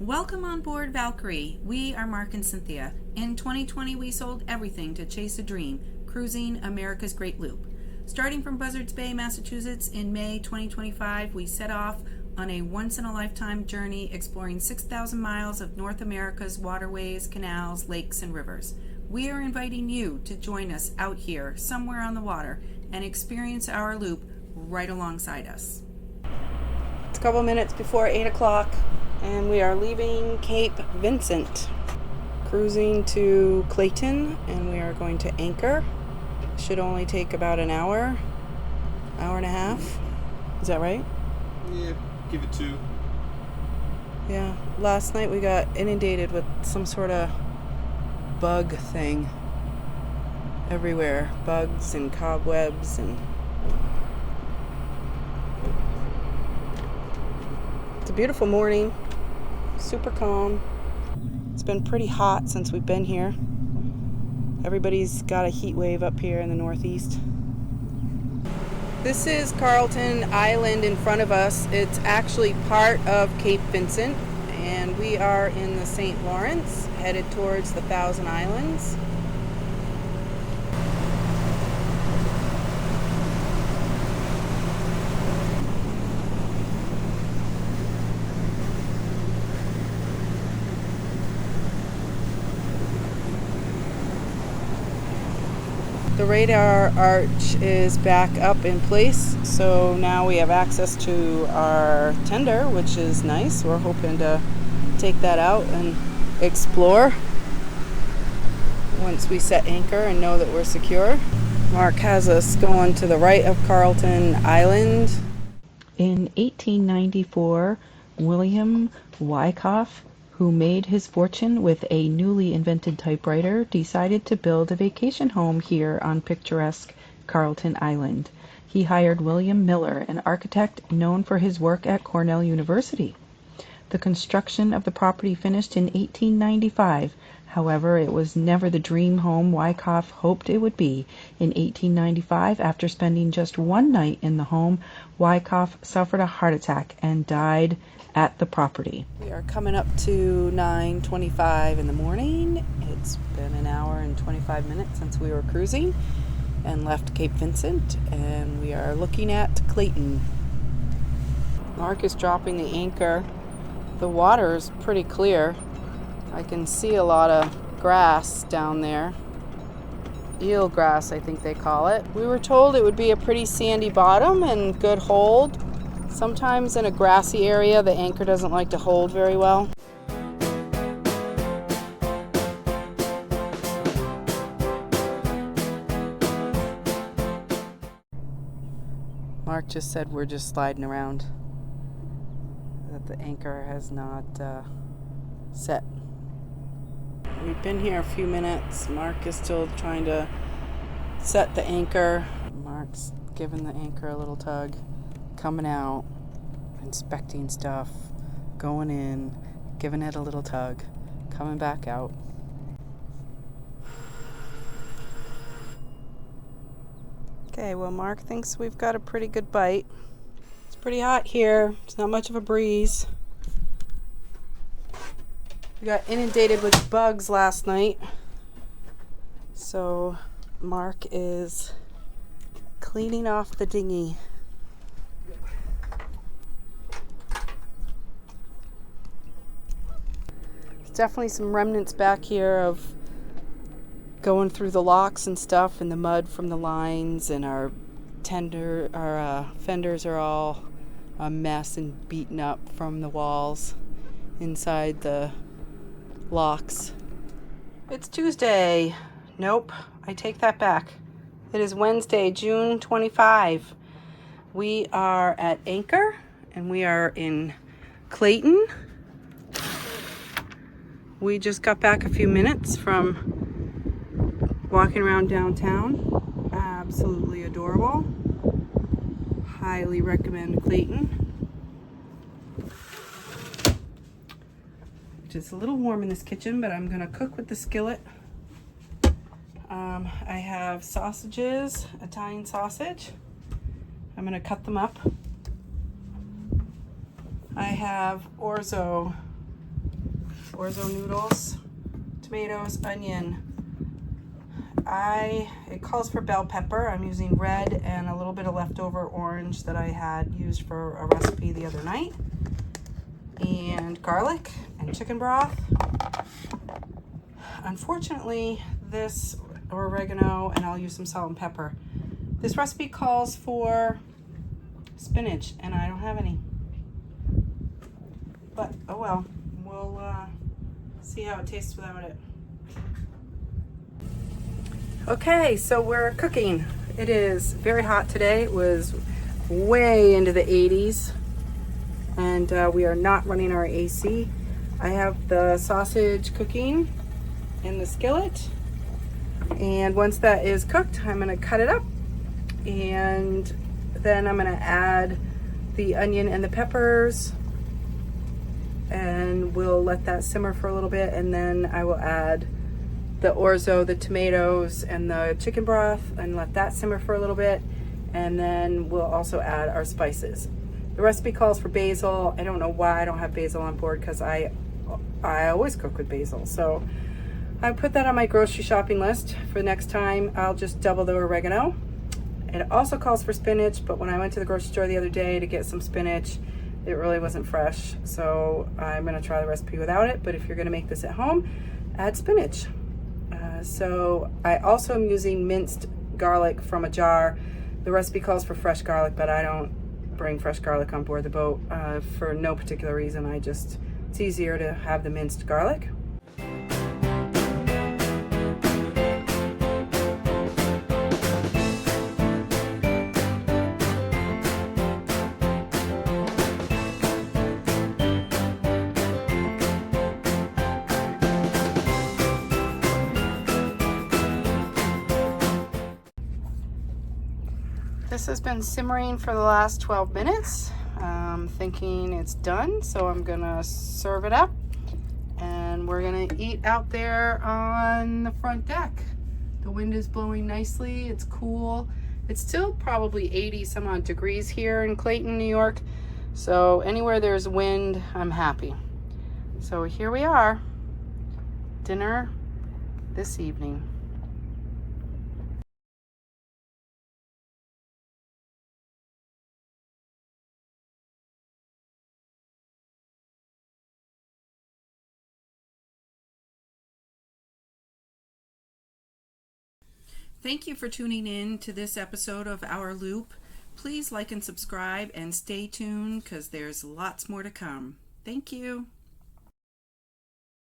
Welcome on board Valkyrie. We are Mark and Cynthia. In 2020, we sold everything to chase a dream, cruising America's Great Loop. Starting from Buzzards Bay, Massachusetts in May 2025, we set off on a once-in-a-lifetime journey exploring 6,000 miles of North America's waterways, canals, lakes, and rivers. We are inviting you to join us out here, somewhere on the water, and experience our loop right alongside us. It's a couple minutes before 8 o'clock. And we are leaving Cape Vincent, cruising to Clayton, and we are going to anchor. Should only take about an hour and a half. Is that right? Yeah, give it 2. Yeah, last night we got inundated with some sort of bug thing everywhere. Bugs and cobwebs and... It's a beautiful morning. Super calm. It's been pretty hot since we've been here. Everybody's got a heat wave up here in the northeast. This is Carlton Island in front of us. It's actually part of Cape Vincent, and we are in the St. Lawrence, headed towards the Thousand Islands. The radar arch is back up in place, so now we have access to our tender, which is nice. We're hoping to take that out and explore once we set anchor and know that we're secure. Mark has us going to the right of Carlton Island. In 1894, William Wyckoff, who made his fortune with a newly invented typewriter, decided to build a vacation home here on picturesque Carlton Island. He hired William Miller, an architect known for his work at Cornell University. The construction of the property finished in 1895. However, it was never the dream home Wyckoff hoped it would be. In 1895, after spending just one night in the home, Wyckoff suffered a heart attack and died at the property. We are coming up to 9:25 in the morning. It's been an hour and 25 minutes since we were cruising and left Cape Vincent, and we are looking at Clayton. Mark is dropping the anchor. The water is pretty clear. I can see a lot of grass down there. Eel grass, I think they call it. We were told it would be a pretty sandy bottom and good hold. Sometimes in a grassy area, the anchor doesn't like to hold very well. Mark just said we're just sliding around, that the anchor has not set. We've been here a few minutes. Mark is still trying to set the anchor. Mark's giving the anchor a little tug. Coming out, inspecting stuff, going in, giving it a little tug, coming back out. Okay, well, Mark thinks we've got a pretty good bite. It's pretty hot here. It's not much of a breeze. We got inundated with bugs last night, so Mark is cleaning off the dinghy. Definitely some remnants back here of going through the locks and stuff, and the mud from the lines, and our fenders are all a mess and beaten up from the walls inside the locks. It's Tuesday. Nope, I take that back. It is Wednesday, June 25. We are at anchor, and we are in Clayton. We just got back a few minutes from walking around downtown. Absolutely adorable. Highly recommend Clayton. It's a little warm in this kitchen, but I'm gonna cook with the skillet. I have sausages, Italian sausage. I'm gonna cut them up. I have orzo orzo noodles, tomatoes, onion. It calls for bell pepper. I'm using red and a little bit of leftover orange that I had used for a recipe the other night. And garlic and chicken broth. Unfortunately, this oregano, and I'll use some salt and pepper. This recipe calls for spinach, and I don't have any. But oh well, we'll see how it tastes without it. Okay, so we're cooking. It is very hot today. It was way into the 80s, and we are not running our AC. I have the sausage cooking in the skillet, and once that is cooked, I'm going to cut it up, and then I'm going to add the onion and the peppers, and we'll let that simmer for a little bit, and then I will add the orzo, the tomatoes, and the chicken broth, and let that simmer for a little bit, and then we'll also add our spices. The recipe calls for basil. I don't know why I don't have basil on board, because I always cook with basil. So I put that on my grocery shopping list for next time. I'll just double the oregano. It also calls for spinach, but when I went to the grocery store the other day to get some spinach, it really wasn't fresh. So I'm gonna try the recipe without it, but if you're gonna make this at home, add spinach. So I also am using minced garlic from a jar. The recipe calls for fresh garlic, but I don't bring fresh garlic on board the boat for no particular reason. It's easier to have the minced garlic. This has been simmering for the last 12 minutes. I'm thinking it's done, so I'm gonna serve it up, and we're gonna eat out there on the front deck. The wind is blowing nicely, it's cool. It's still probably 80 some odd degrees here in Clayton, New York. So anywhere there's wind, I'm happy. So here we are, dinner this evening. Thank you for tuning in to this episode of Our Loop. Please like and subscribe and stay tuned, because there's lots more to come. Thank you.